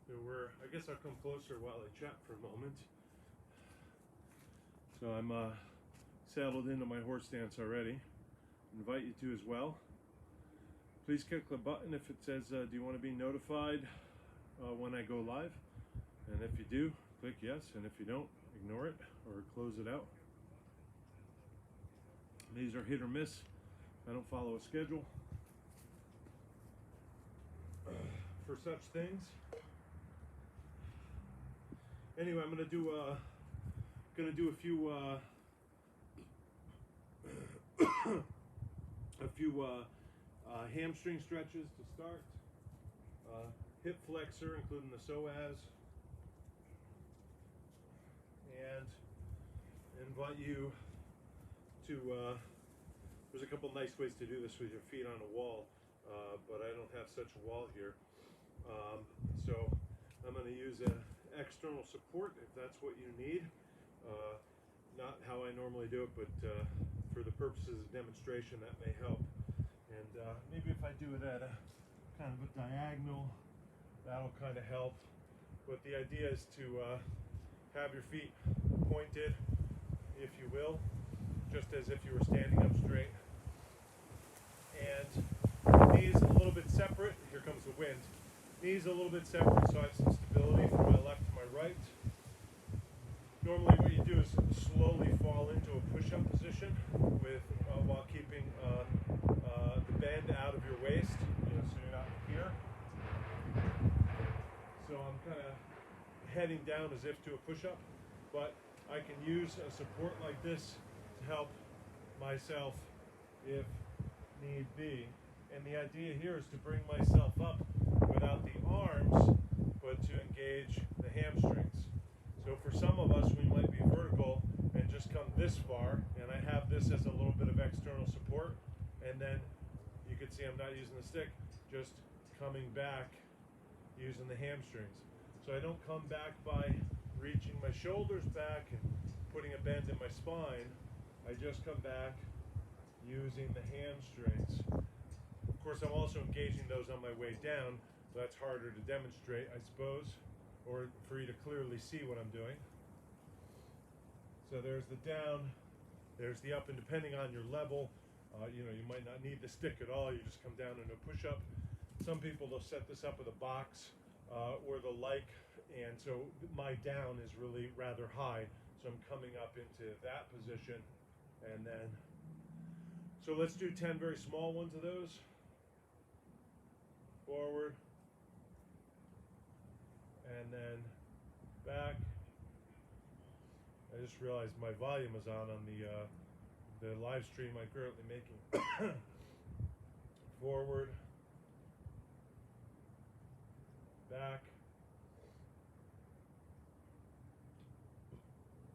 I guess I'll come closer while I chat for a moment. So I'm saddled into my horse stance already. Invite you to as well. Please click the button if it says, do you want to be notified when I go live? And if you do, click yes, and if you don't, ignore it or close it out. These are hit or miss. I don't follow a schedule for such things. Anyway, I'm gonna do a few hamstring stretches to start. Hip flexor, including the Psoas, and invite you to. There's a couple nice ways to do this with your feet on a wall, but I don't have such a wall here. So I'm going to use an external support if that's what you need. Not how I normally do it, but for the purposes of demonstration, that may help. And maybe if I do it at a kind of a diagonal, that'll kind of help. But the idea is to have your feet pointed, if you will, just as if you were standing up straight. And knees a little bit separate. Here comes the wind. Knees a little bit separate so I have some stability from my left to my right. Normally what you do is slowly fall into a push-up position with while keeping the bend out of your waist, so you're not here. So I'm kind of heading down as if to a push-up, but I can use a support like this to help myself if need be. And the idea here is to bring myself up without the arms, but to engage the hamstrings. So for some of us, we might be vertical and just come this far, and I have this as a little bit of external support, and then you can see I'm not using the stick, just coming back using the hamstrings. So I don't come back by reaching my shoulders back and putting a bend in my spine. I just come back using the hamstrings. Of course, I'm also engaging those on my way down, so that's harder to demonstrate, I suppose, or for you to clearly see what I'm doing. So there's the down, there's the up, and depending on your level, you might not need the stick at all. You just come down into a push-up. Some people, they'll set this up with a box or the like, and so my down is really rather high, so I'm coming up into that position, and then, so let's do 10 very small ones of those. Forward, and then back. I just realized my volume is on the live stream I'm currently making. Forward, back,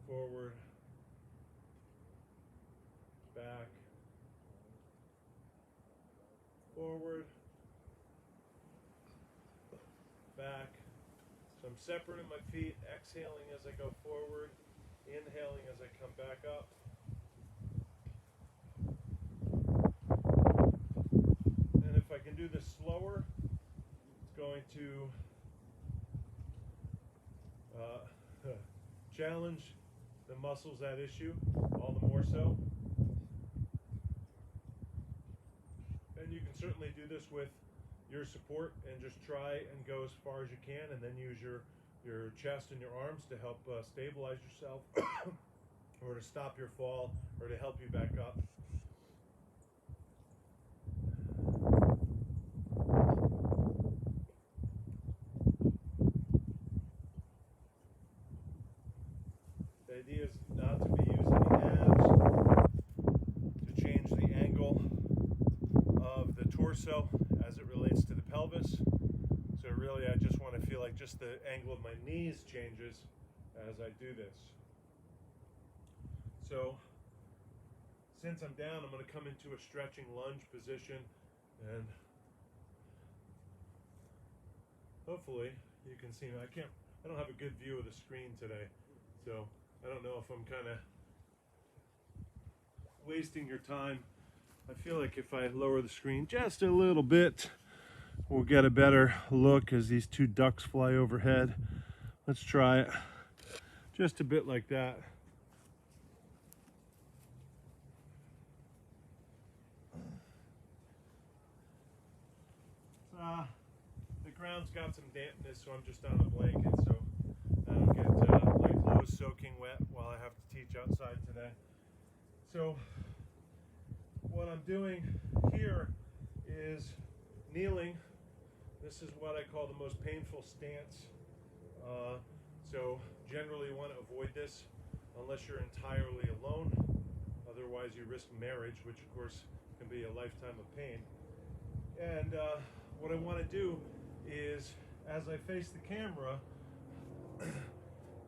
forward, back, forward, back. So I'm separating my feet, exhaling as I go forward, inhaling as I come back up. And if I can do this slower, it's going to challenge the muscles at issue, all the more so. And you can certainly do this with your support and just try and go as far as you can, and then use your chest and your arms to help stabilize yourself or to stop your fall or to help you back up. The idea is not to be using the abs to change the angle of the torso as it relates to the pelvis. So really I just want to feel like just the angle of my knees changes as I do this. So since I'm down, I'm going to come into a stretching lunge position, and hopefully you can see me. I don't have a good view of the screen today, so I don't know if I'm kind of wasting your time. I feel like if I lower the screen just a little bit, we'll get a better look as these two ducks fly overhead. Let's try it just a bit like that. The ground's got some dampness, so I'm just on a blanket, so I don't get my clothes soaking wet while I have to teach outside today. So what I'm doing here is kneeling. This is what I call the most painful stance. So generally you want to avoid this unless you're entirely alone. Otherwise you risk marriage, which of course can be a lifetime of pain. And what I want to do is, as I face the camera,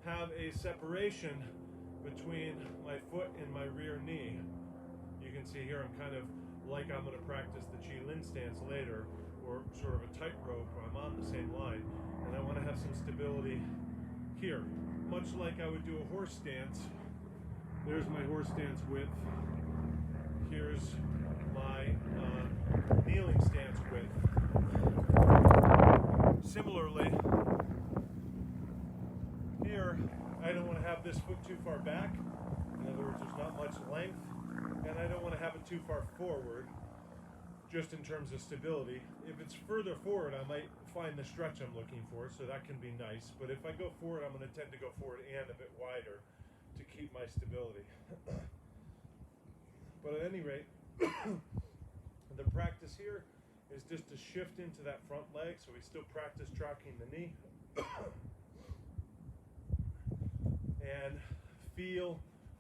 have a separation between my foot and my rear knee. You can see here I'm kind of like I'm going to practice the Lín Stance later, or sort of a tightrope where I'm on the same line, and I want to have some stability here. Much like I would do a horse stance. There's my horse stance width. Here's my kneeling stance width. Similarly, here I don't want to have this foot too far back. In other words, there's not much length, and I don't want to have it too far forward, just in terms of stability. If it's further forward, I might find the stretch I'm looking for, so that can be nice. But if I go forward, I'm going to tend to go forward and a bit wider to keep my stability. But at any rate, the practice here is just to shift into that front leg, so we still practice tracking the knee. And feel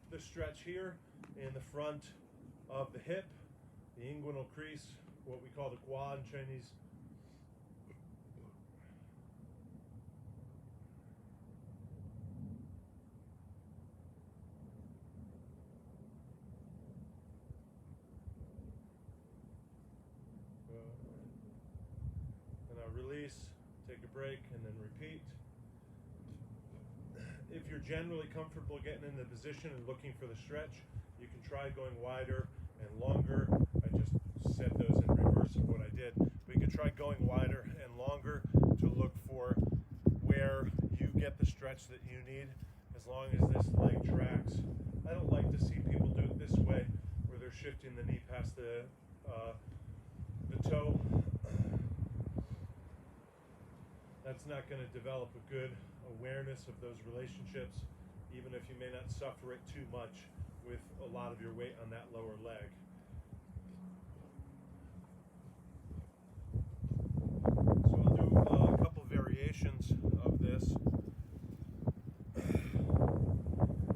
the stretch here in the front of the hip, the inguinal crease, what we call the gua in Chinese. And I'll release, take a break, and then repeat. If you're generally comfortable getting in the position and looking for the stretch, you can try going wider and longer. I just said those in reverse of what I did. But you can try going wider and longer to look for where you get the stretch that you need, as long as this leg tracks. I don't like to see people do it this way, where they're shifting the knee past the toe. That's not going to develop a good awareness of those relationships, even if you may not suffer it too much with a lot of your weight on that lower leg. So I'll do a couple variations of this.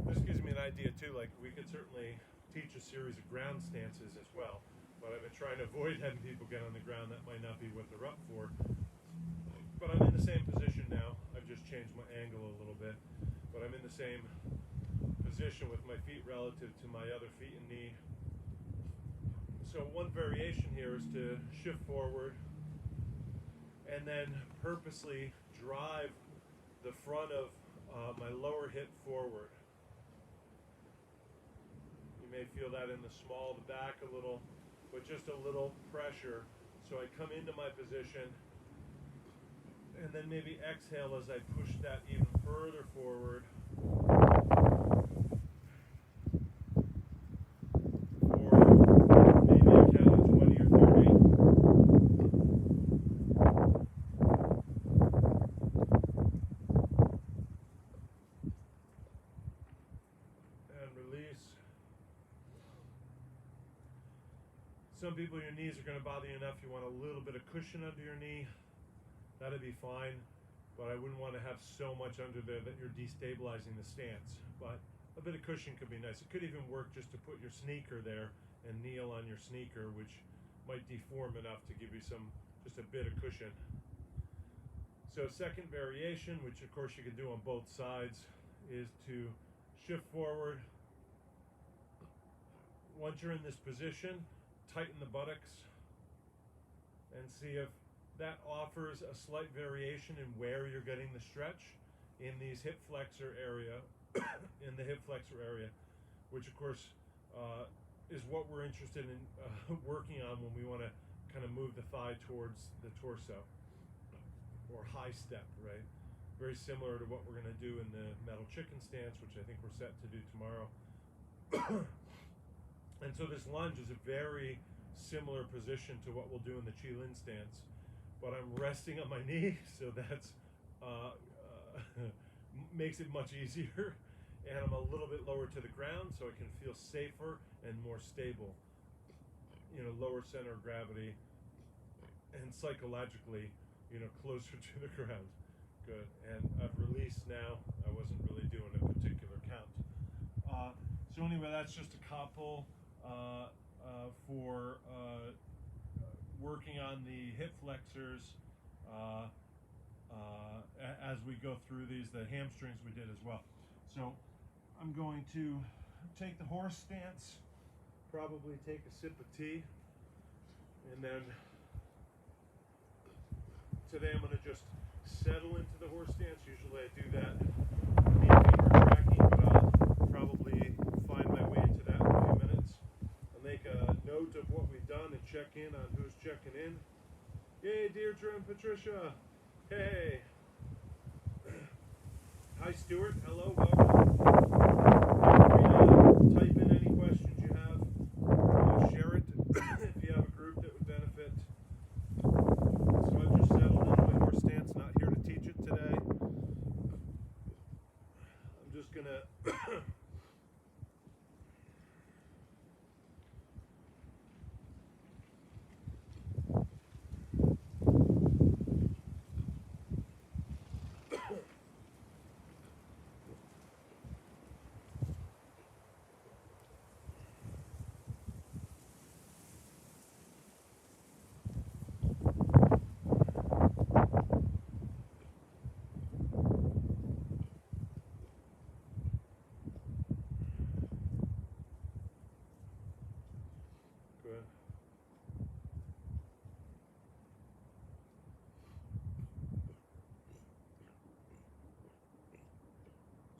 This gives me an idea too, like we could certainly teach a series of ground stances as well, but I've been trying to avoid having people get on the ground. That might not be what they're up for. But I'm in the same position now. I've just changed my angle a little bit. But I'm in the same position with my feet relative to my other feet and knee. So one variation here is to shift forward and then purposely drive the front of my lower hip forward. You may feel that in the small of the back a little, but just a little pressure. So I come into my position, and then maybe exhale as I push that even further forward. For maybe a count of 20 or 30. And release. Some people, your knees are going to bother you enough, you want a little bit of cushion under your knee. That'd be fine, but I wouldn't want to have so much under there that you're destabilizing the stance. But a bit of cushion could be nice. It could even work just to put your sneaker there and kneel on your sneaker, which might deform enough to give you just a bit of cushion. So second variation, which of course you can do on both sides, is to shift forward. Once you're in this position, tighten the buttocks and see if that offers a slight variation in where you're getting the stretch in these hip flexor area, which of course is what we're interested in working on when we want to kind of move the thigh towards the torso, or high step, right? Very similar to what we're going to do in the metal chicken stance, which I think we're set to do tomorrow. And so this lunge is a very similar position to what we'll do in the Lín stance, but I'm resting on my knee, so that's makes it much easier, and I'm a little bit lower to the ground, so I can feel safer and more stable. You know, lower center of gravity, and psychologically, you know, closer to the ground. Good. And I've released now. I wasn't really doing a particular count. So anyway, that's just a couple for working on the hip flexors as we go through these. The hamstrings we did as well. So I'm going to take the horse stance, probably take a sip of tea, and then today I'm going to just settle into the horse stance. Usually I do that in femur tracking, but I'll probably find my way into that in a few minutes. I'll make a note of what we've done and check in on who's checking in. Yay, Deirdre and Patricia. Hey. Hi, Stuart. Hello, welcome. Type in any questions you have. Share it if you have a group that would benefit. So I've just settled into my horse stance, not here to teach it today. I'm just going to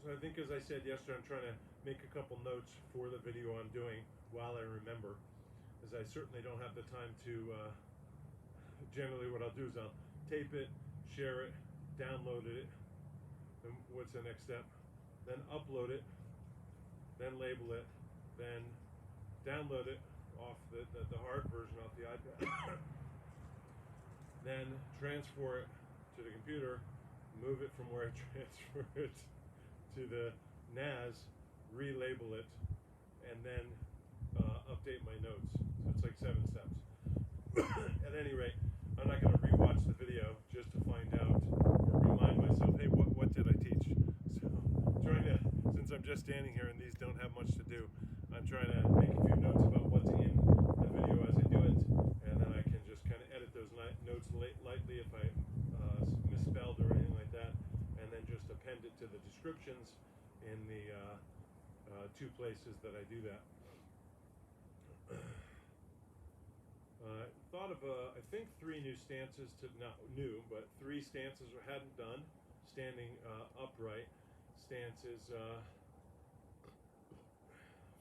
I think, as I said yesterday, I'm trying to make a couple notes for the video I'm doing while I remember, as I certainly don't have the time to, generally what I'll do is I'll tape it, share it, download it, then what's the next step? Then upload it, then label it, then download it off the hard version off the iPad, then transfer it to the computer, move it from where I transfer it to the NAS, relabel it, and then update my notes. So it's like 7 steps. At any rate, I'm not going to rewatch the video just to find out or remind myself, hey, what did I teach? So I'm trying to, since I'm just standing here and these don't have much to do, I'm trying to make a few notes about what's in the video as I do it, and then I can just kind of edit those notes lightly if I misspelled or anything like that, and then just append it to the descriptions in the 2 places that I do that. Thought of, I think 3 new stances to, not new, but 3 stances I hadn't done. Standing upright stances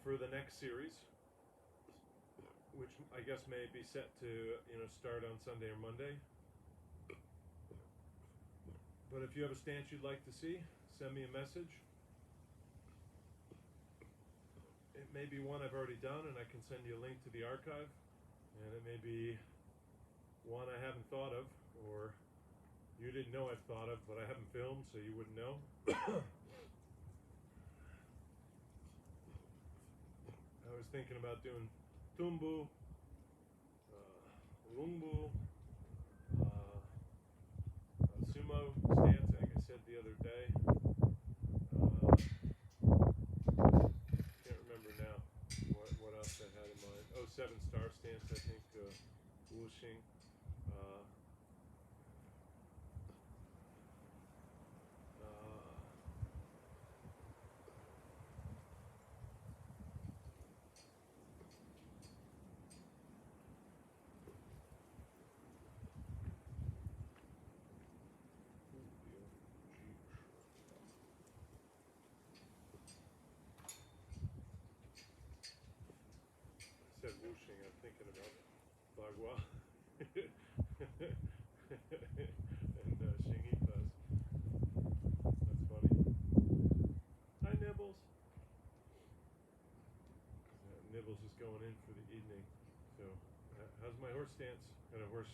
for the next series, which I guess may be set to, you know, start on Sunday or Monday. But if you have a stance you'd like to see, send me a message. It may be one I've already done, and I can send you a link to the archive. And it may be one I haven't thought of, or you didn't know I've thought of, but I haven't filmed, so you wouldn't know. I was thinking about doing tumbu, lungbu, sumo stance, like I said the other day. Can't remember now what else I had in mind. Oh, 7-star stance, I think. Wuxing. Wuxing, I'm thinking about Bagua. and Shingy does. That's funny. Hi, Nibbles. Nibbles is going in for the evening. So, how's my horse stance? Got a horse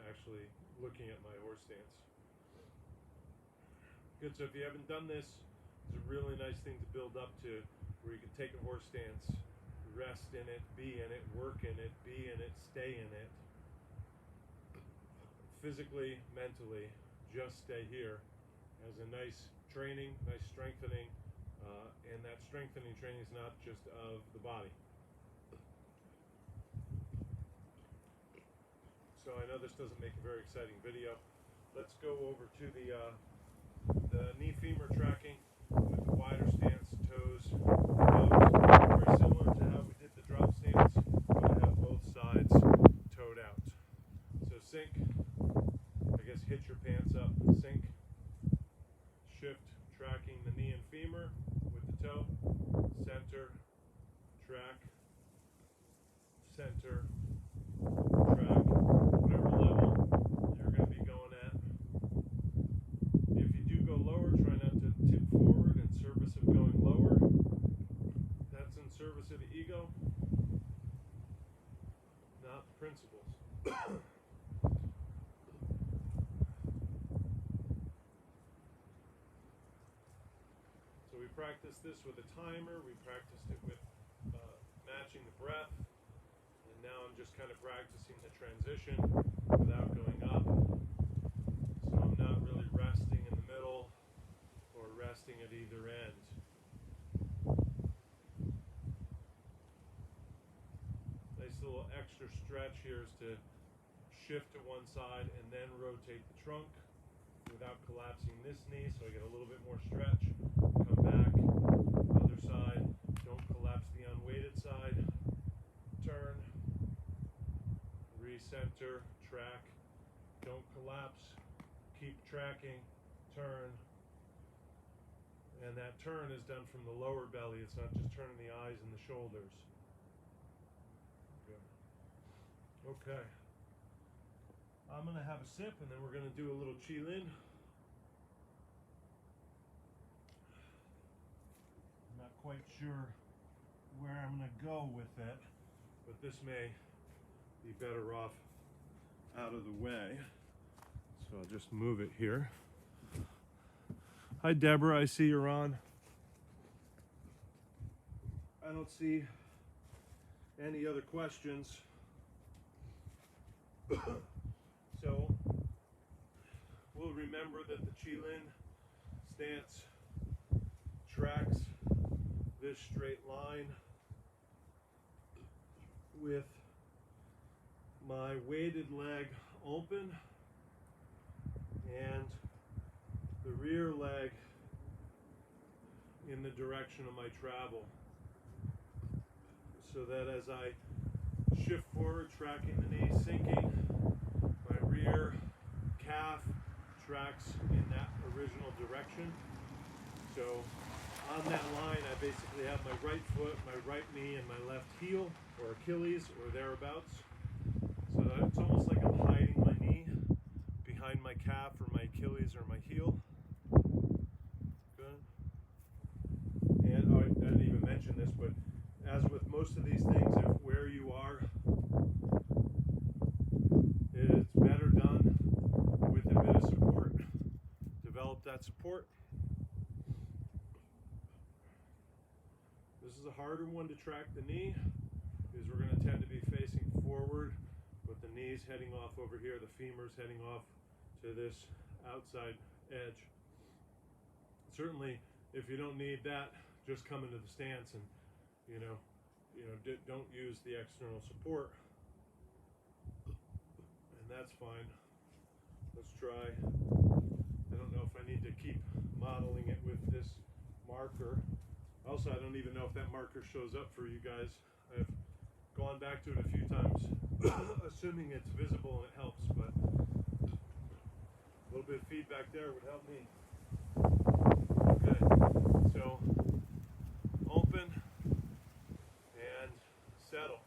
actually looking at my horse stance. Good. So if you haven't done this, it's a really nice thing to build up to, where you can take a horse stance, rest in it, be in it, work in it, be in it, stay in it. Physically, mentally, just stay here as a nice training, nice strengthening, and that strengthening training is not just of the body. So I know this doesn't make a very exciting video. Let's go over to the knee femur tracking with the wider stance, toes, very similar to how we did the drop stance, but I have both sides toed out. So sink, I guess hitch your pants up, sink, shift, tracking the knee and femur with the toe, center, track, center, track, whatever level you're going to be going at. If you do go lower, try not to tip forward in service of going lower. That's in service of the ego, not the principles. So we practiced this with a timer, we practiced it with matching the breath, and now I'm just kind of practicing the transition without going up. So I'm not really resting in the middle or resting at either end. Nice little extra stretch here is to shift to one side and then rotate the trunk without collapsing this knee, so I get a little bit more stretch. Come back, other side, don't collapse the unweighted side. Turn, recenter, track, don't collapse, keep tracking, turn. And that turn is done from the lower belly, it's not just turning the eyes and the shoulders. Good. Okay. I'm going to have a sip and then we're going to do a little Qilin. I'm not quite sure where I'm going to go with it, but this may be better off out of the way. So I'll just move it here. Hi Deborah, I see you're on. I don't see any other questions. So we'll remember that the Qilin stance tracks this straight line with my weighted leg open and the rear leg in the direction of my travel, so that as I shift forward, tracking the knee, sinking, my rear calf tracks in that original direction. So on that line, I basically have my right foot, my right knee, and my left heel, or Achilles, or thereabouts. So that it's almost like I'm hiding my knee behind my calf, or my Achilles, or my heel. Good. And oh, I didn't even mention this, but as with most of these things, if where you are, it's better done with a bit of support. Develop that support. This is a harder one to track the knee, because we're going to tend to be facing forward with the knees heading off over here, the femurs heading off to this outside edge. Certainly, if you don't need that, just come into the stance and don't use the external support, and that's fine. Let's try. I don't know if I need to keep modeling it with this marker. Also, I don't even know if that marker shows up for you guys. I've gone back to it a few times, assuming it's visible and it helps, but a little bit of feedback there would help me. Okay, so open and settle.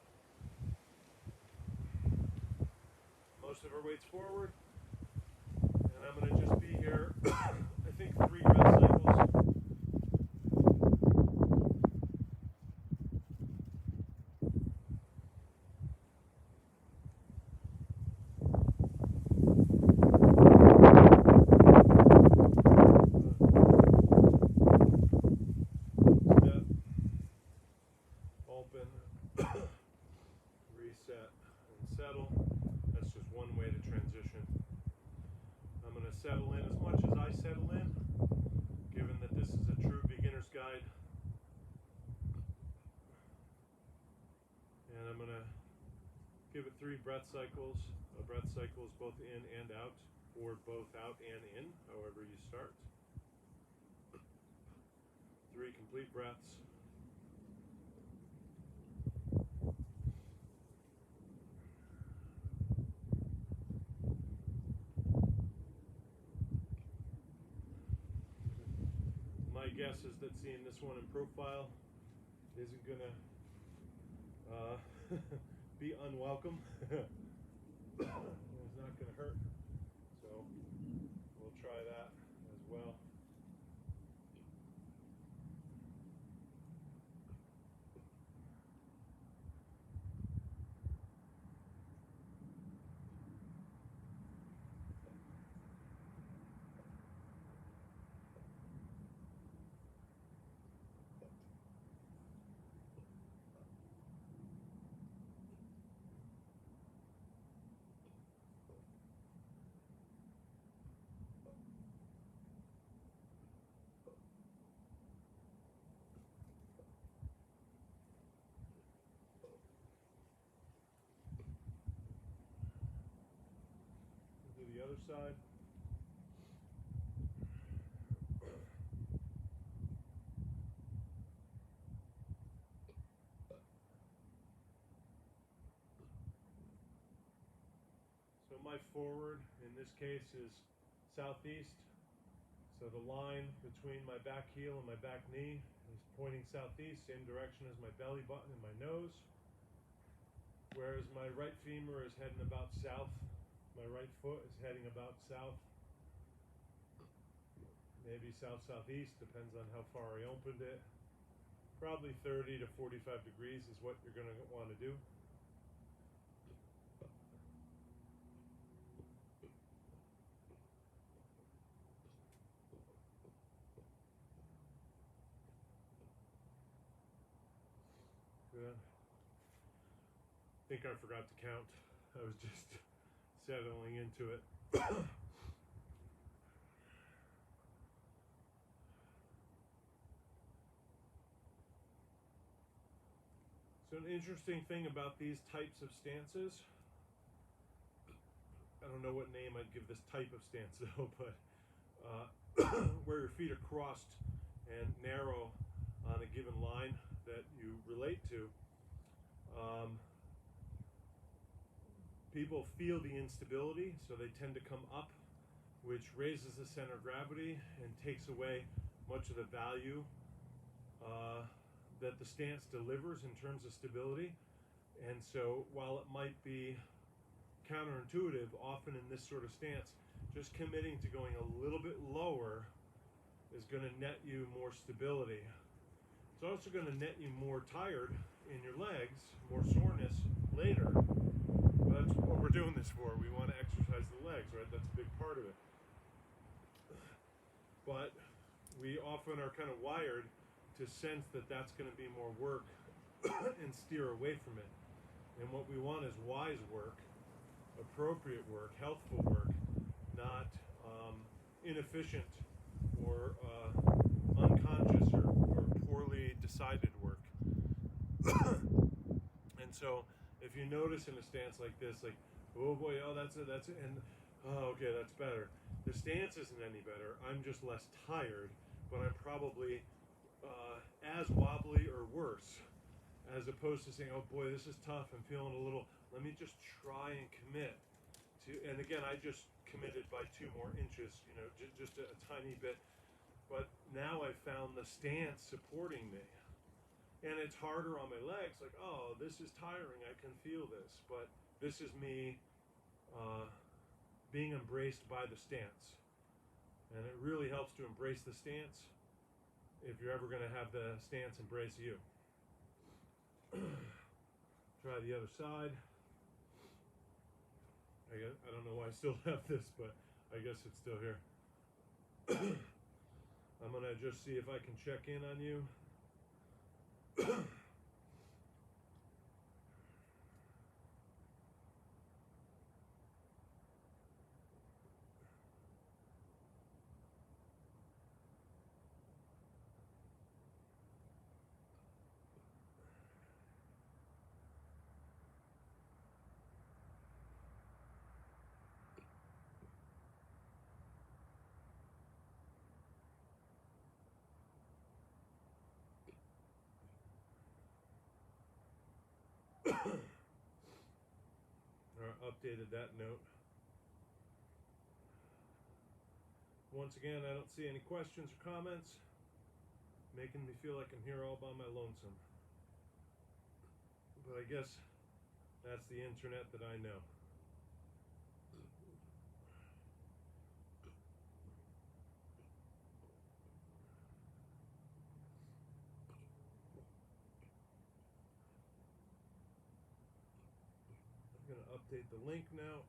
settle in, given that this is a true beginner's guide. And I'm going to give it 3 breath cycles. A breath cycle is both in and out, or both out and in, however you start. 3 complete breaths. My guess is that seeing this one in profile isn't going to be unwelcome. It's not going to hurt, so we'll try that as well. The other side. So my forward in this case is southeast. So the line between my back heel and my back knee is pointing southeast, same direction as my belly button and my nose. Whereas my right femur is heading about south. My right foot is heading about south, maybe south-southeast, depends on how far I opened it. Probably 30 to 45 degrees is what you're going to want to do. Good. I think I forgot to count. I was just settling into it. So an interesting thing about these types of stances, I don't know what name I'd give this type of stance though, but where your feet are crossed and narrow on a given line that you relate to, people feel the instability, so they tend to come up, which raises the center of gravity and takes away much of the value that the stance delivers in terms of stability. And so while it might be counterintuitive, often in this sort of stance, just committing to going a little bit lower is going to net you more stability. It's also going to net you more tired in your legs, more soreness later. But that's what we're doing this for. We want to exercise the legs, right? That's a big part of it. But we often are kind of wired to sense that that's going to be more work and steer away from it. And what we want is wise work, appropriate work, healthful work, not inefficient or unconscious or poorly decided work. And so if you notice in a stance like this, like, oh boy, oh that's it, and oh okay, that's better. The stance isn't any better. I'm just less tired, but I'm probably as wobbly or worse, as opposed to saying, oh boy, this is tough, I'm feeling a little, let me just try and commit to, and again, I just committed by 2 more inches, you know, just a tiny bit, but now I've found the stance supporting me. And it's harder on my legs, like, oh, this is tiring, I can feel this, but this is me being embraced by the stance. And it really helps to embrace the stance if you're ever going to have the stance embrace you. Try the other side. I don't know why I still have this, but I guess it's still here. I'm going to just see if I can check in on you. updated that note. Once again, I don't see any questions or comments, making me feel like I'm here all by my lonesome. But I guess that's the internet that I know. I'm going to update the link now.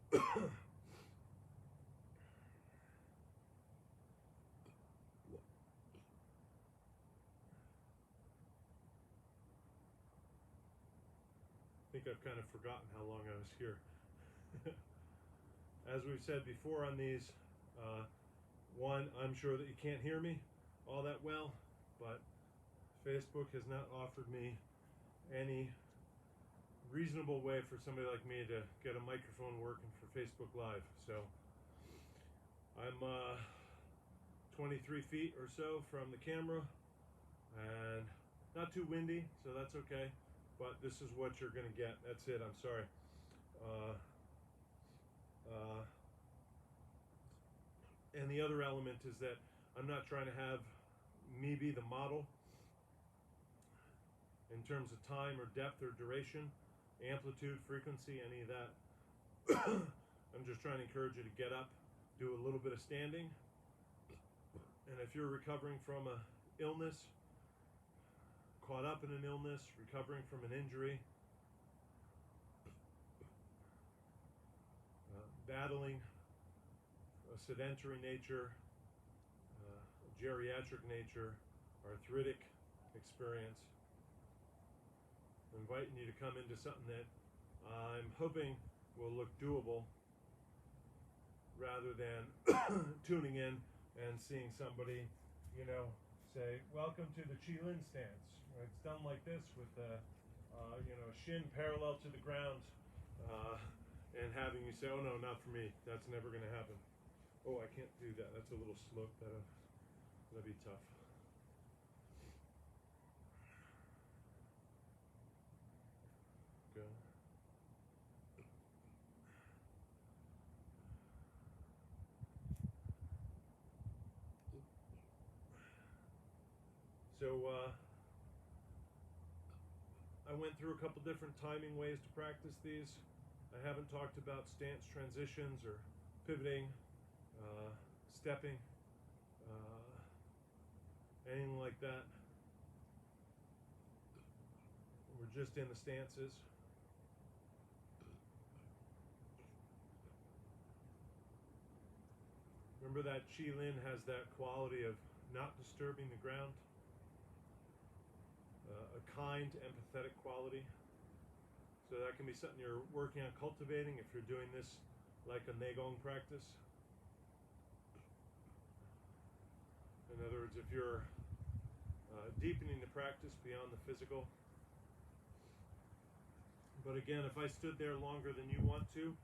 I think I've kind of forgotten how long I was here. As we've said before on these, one, I'm sure that you can't hear me all that well, but Facebook has not offered me any reasonable way for somebody like me to get a microphone working for Facebook Live. So I'm 23 feet or so from the camera and not too windy, so that's okay. But this is what you're going to get. That's it. I'm sorry. And the other element is that I'm not trying to have me be the model in terms of time or depth or duration, amplitude, frequency, any of that. I'm just trying to encourage you to get up, do a little bit of standing. And if you're recovering from an illness, caught up in an illness, recovering from an injury, battling a sedentary nature, geriatric nature, arthritic experience, I'm inviting you to come into something that I'm hoping will look doable rather than tuning in and seeing somebody, you know, say, welcome to the Lín Stance. It's done like this with you know, a shin parallel to the ground, and having you say, oh no, not for me, that's never going to happen. Oh, I can't do that, that's a little slope, that'll be tough. Go. So I went through a couple different timing ways to practice these. I haven't talked about stance transitions or pivoting, stepping, anything like that. We're just in the stances. Remember that Lín has that quality of not disturbing the ground, a kind, empathetic quality. So that can be something you're working on cultivating if you're doing this like a Neigong practice. In other words, if you're deepening the practice beyond the physical. But again, if I stood there longer than you want to,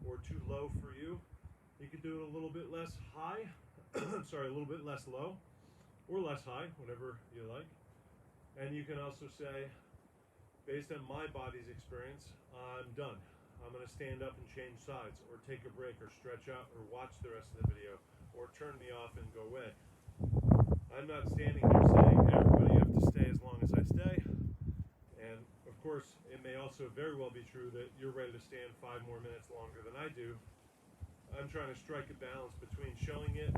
or too low for you, you could do it a little bit less high, sorry, a little bit less low, or less high, whatever you like. And you can also say, based on my body's experience, I'm done. I'm going to stand up and change sides, or take a break, or stretch out, or watch the rest of the video, or turn me off and go away. I'm not standing here saying, hey, everybody, you have to stay as long as I stay. And of course, it may also very well be true that you're ready to stand 5 more minutes longer than I do. I'm trying to strike a balance between showing it,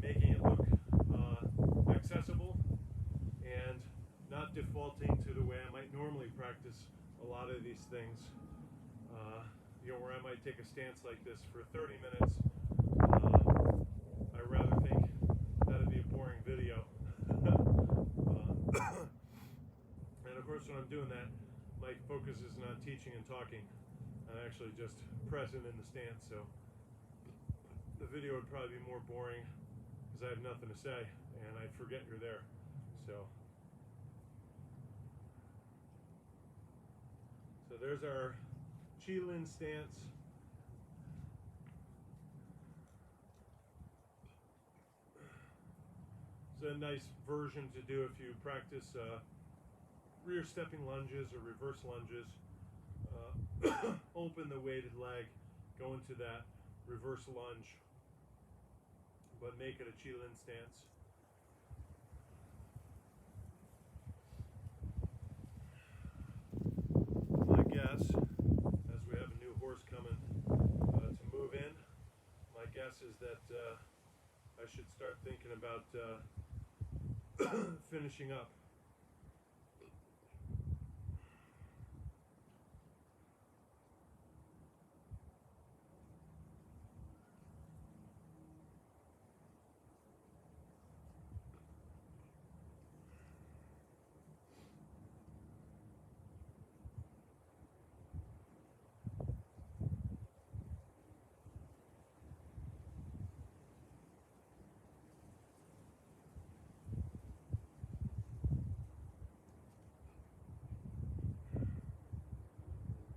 making it look accessible, and not defaulting to the way I might normally practice a lot of these things. You know, where I might take a stance like this for 30 minutes. I rather think that'd be a boring video. And of course, when I'm doing that, my focus isn't on teaching and talking. I'm actually just present in the stance, so the video would probably be more boring because I have nothing to say and I'd forget you're there. So there's our Lín stance. It's a nice version to do if you practice rear stepping lunges or reverse lunges. open the weighted leg, go into that reverse lunge, but make it a Lín stance. My guess, as we have a new horse coming to move in, my guess is that I should start thinking about finishing up.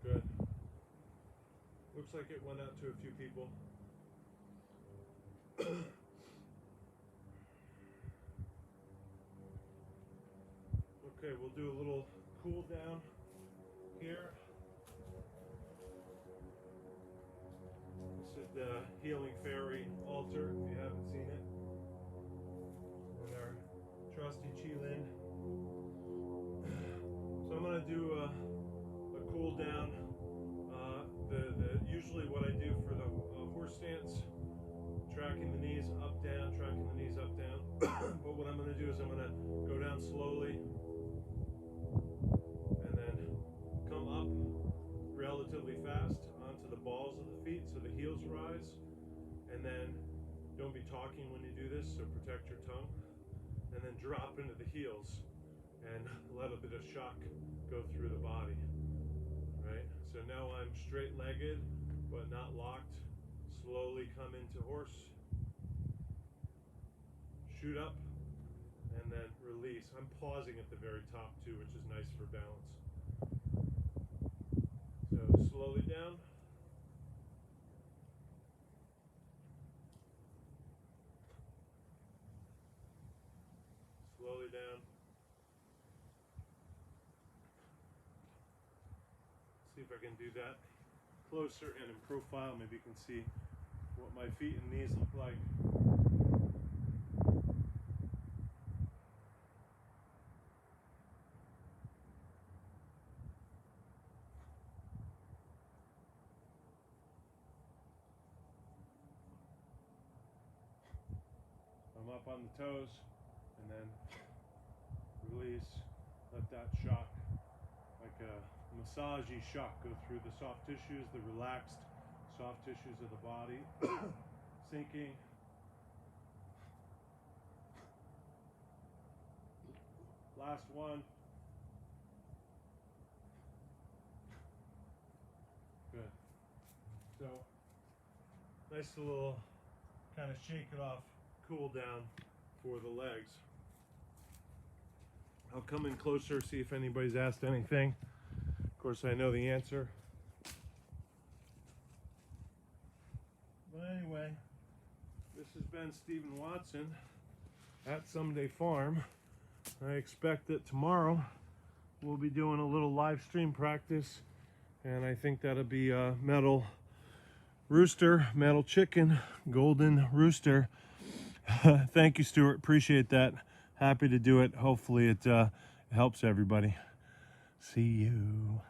Good. Looks like it went out to a few people. Okay, we'll do a little cool down here. This is the Healing Fairy altar, if you haven't seen it. With our trusty Lín. So I'm going to do a cool down. Usually what I do for the horse stance, tracking the knees up, down, tracking the knees up, down. But what I'm going to do is I'm going to go down slowly and then come up relatively fast onto the balls of the feet so the heels rise. And then don't be talking when you do this, so protect your tongue. And then drop into the heels and let a bit of shock go through the body. Right? So now I'm straight-legged but not locked. Slowly come into horse. Shoot up and then release. I'm pausing at the very top too, which is nice for balance. So slowly down. Slowly down. See if I can do that closer and in profile. Maybe you can see what my feet and knees look like. I'm up on the toes and then release. Let that shock, like a massagey shock, go through the soft tissues, the relaxed soft tissues of the body. Sinking. Last one. Good. So, nice little kind of shake it off, cool down for the legs. I'll come in closer, see if anybody's asked anything. Of course, I know the answer. But anyway, this has been Stephen Watson at Someday Farm. I expect that tomorrow we'll be doing a little live stream practice, and I think that'll be a metal rooster, metal chicken, golden rooster. Thank you, Stuart. Appreciate that. Happy to do it. Hopefully it helps everybody. See you.